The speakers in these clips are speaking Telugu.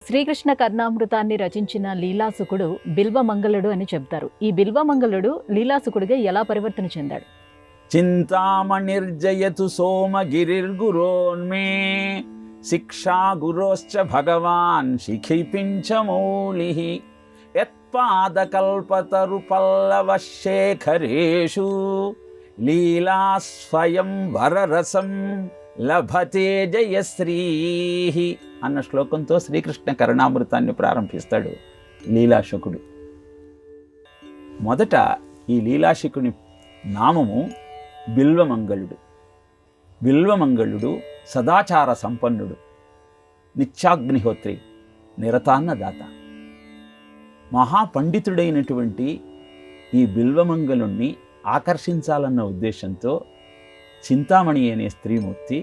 శ్రీకృష్ణ కర్ణామృతాన్ని రచించిన లీలాసుకుడు బిల్వమంగళుడు అని చెప్తారు. ఈ బిల్వమంగళుడు లీలాసుకుడిగా ఎలా పరివర్తన చెందాడు? చింతామణిర్జయతు సోమగిరిర్గురోన్మే శిక్షా గురోశ్చ భగవాన్ శిఖిపించమౌళిః యత్పాదకల్పతరు పల్లవ శేఖరేషు లీలా స్వయం వరరసం లభతే జయశ్రీః అన్న శ్లోకంతో శ్రీకృష్ణ కరుణామృతాన్ని ప్రారంభిస్తాడు లీలాశకుడు. మొదట ఈ లీలాశకుని నామము బిల్వమంగళుడు. బిల్వమంగళుడు సదాచార సంపన్నుడు, నిత్యాగ్నిహోత్రి, నిరతాన్నదాత. మహాపండితుడైనటువంటి ఈ బిల్వమంగళుణ్ణి ఆకర్షించాలన్న ఉద్దేశంతో చింతామణి అనే స్త్రీమూర్తి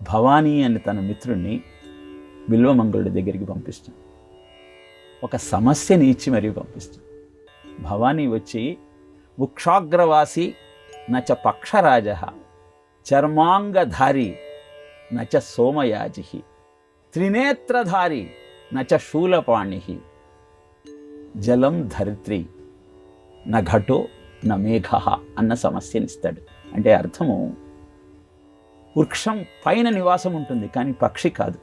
భవానీ అని తన మిత్రుణ్ణి బిల్వమంగళుడి దగ్గరికి పంపిస్తుంది. ఒక సమస్యని ఇచ్చి మరీ పంపిస్తుంది. భవానీ వచ్చి వృక్షాగ్రవాసి నచ పక్షరాజ చర్మాంగధారి నచ సోమయాజి త్రినేత్రధారి నచ శూలపాణి జలం ధరిత్రి న ఘటో న మేఘ అన్న సమస్యనిస్తాడు. అంటే అర్థము, వృక్షం పైన నివాసం ఉంటుంది కానీ పక్షి కాదు,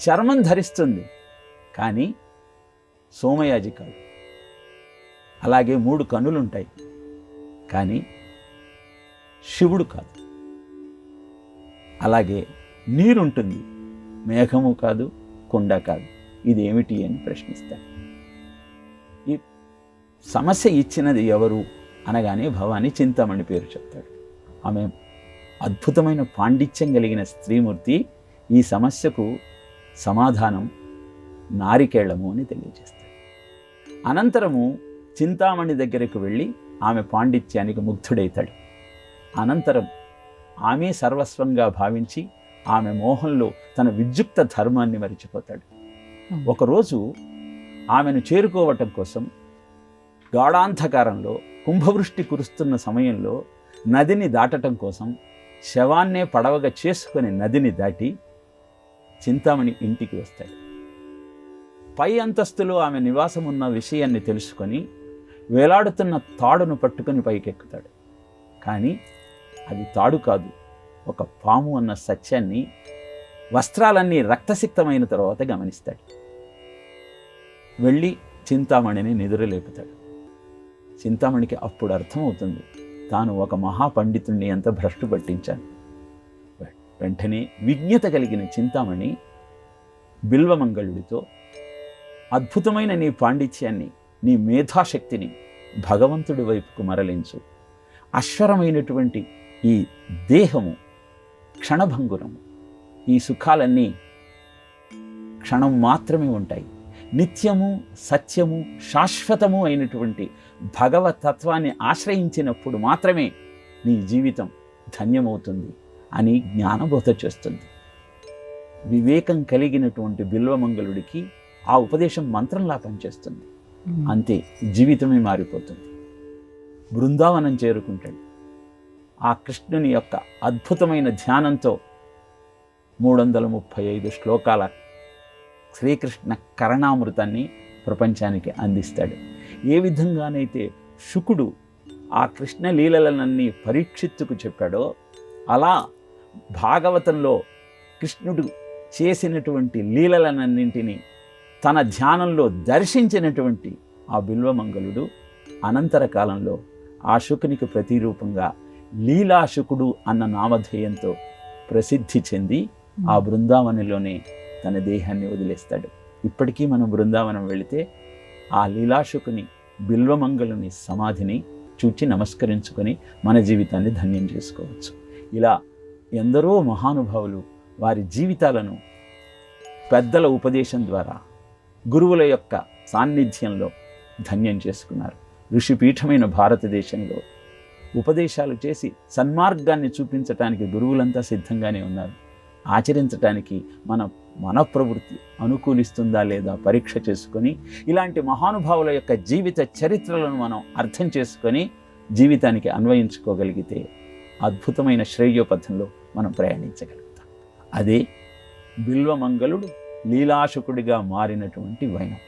చర్మం ధరిస్తుంది కానీ సోమయాజి కాదు. అలాగే 3 కన్నులుంటాయి కానీ శివుడు కాదు. అలాగే నీరుంటుంది, మేఘము కాదు, కుండ కాదు. ఇదేమిటి అని ప్రశ్నిస్తాడు. ఈ సమస్య ఇచ్చినది ఎవరు అనగానే భవానీ చింతామణి పేరు చెప్తాడు. ఆమె అద్భుతమైన పాండిత్యం కలిగిన స్త్రీమూర్తి. ఈ సమస్యకు సమాధానం నారికేళము అని తెలియజేస్తాడు. అనంతరము చింతామణి దగ్గరకు వెళ్ళి ఆమె పాండిత్యానికి ముగ్ధుడైతాడు. అనంతరం ఆమె సర్వస్వంగా భావించి ఆమె మోహంలో తన విద్యుక్త ధర్మాన్ని మరిచిపోతాడు. ఒకరోజు ఆమెను చేరుకోవటం కోసం గాఢాంధకారంలో కుంభవృష్టి కురుస్తున్న సమయంలో నదిని దాటటం కోసం శవాన్నే పడవగా చేసుకుని నదిని దాటి చింతామణి ఇంటికి వస్తాడు. పై అంతస్తులో ఆమె నివాసం ఉన్న విషయాన్ని తెలుసుకొని వేలాడుతున్న తాడును పట్టుకొని పైకెక్కుతాడు. కానీ అది తాడు కాదు, ఒక పాము అన్న సత్యాన్ని వస్త్రాలన్నీ రక్తసిక్తమైన తర్వాత గమనిస్తాడు. వెళ్ళి చింతామణిని నిద్రలేపుతాడు. చింతామణికి అప్పుడు అర్థమవుతుంది, తాను ఒక మహాపండితుణ్ణి ఎంత భ్రష్టు పట్టించాను. వెంటనే విజ్ఞత కలిగిన చింతామణి బిల్వమంగళుడితో, అద్భుతమైన నీ పాండిత్యాన్ని, నీ మేధాశక్తిని భగవంతుడి వైపుకు మరలించు. అశ్వరమైనటువంటి ఈ దేహము క్షణభంగురము, ఈ సుఖాలన్నీ క్షణం మాత్రమే ఉంటాయి. నిత్యము, సత్యము, శాశ్వతము అయినటువంటి భగవతత్వాన్ని ఆశ్రయించినప్పుడు మాత్రమే నీ జీవితం ధన్యమవుతుంది అని జ్ఞానబోధ చేస్తుంది. వివేకం కలిగినటువంటి బిల్వమంగళుడికి ఆ ఉపదేశం మంత్రంలా పనిచేస్తుంది. అంతే, జీవితమే మారిపోతుంది. బృందావనం చేరుకుంటాడు. ఆ కృష్ణుని యొక్క అద్భుతమైన ధ్యానంతో 335 శ్లోకాల శ్రీకృష్ణ కరుణామృతాన్ని ప్రపంచానికి అందిస్తాడు. ఏ విధంగానైతే శుకుడు ఆ కృష్ణ లీలలనన్నీ పరీక్షిత్తుకు చెప్పాడో, అలా భాగవతంలో కృష్ణుడు చేసినటువంటి లీలలనన్నింటినీ తన ధ్యానంలో దర్శించినటువంటి ఆ బిల్వమంగళుడు అనంతర కాలంలో ఆ శుకునికి ప్రతిరూపంగా లీలాశుకుడు అన్న నామధేయంతో ప్రసిద్ధి చెంది ఆ బృందావనంలోనే తన దేహాన్ని వదిలేస్తాడు. ఇప్పటికీ మనం బృందావనం వెళితే ఆ లీలాశుకుని బిల్వమంగళుని సమాధిని చూచి నమస్కరించుకొని మన జీవితాన్ని ధన్యం చేసుకోవచ్చు. ఇలా ఎందరో మహానుభావులు వారి జీవితాలను పెద్దల ఉపదేశం ద్వారా, గురువుల యొక్క సాన్నిధ్యంలో ధన్యం చేసుకున్నారు. ఋషిపీఠమైన భారతదేశంలో ఉపదేశాలు చేసి సన్మార్గాన్ని చూపించటానికి గురువులంతా సిద్ధంగానే ఉన్నారు. ఆచరించటానికి మన ప్రవృత్తి అనుకూలిస్తుందా లేదా పరీక్ష చేసుకొని, ఇలాంటి మహానుభావుల యొక్క జీవిత చరిత్రలను మనం అర్థం చేసుకొని జీవితానికి అన్వయించుకోగలిగితే అద్భుతమైన శ్రేయోపథంలో మనం ప్రయాణించగలుగుతాం. అదే బిల్వమంగళుడు లీలాశుకుడిగా మారినటువంటి వైనం.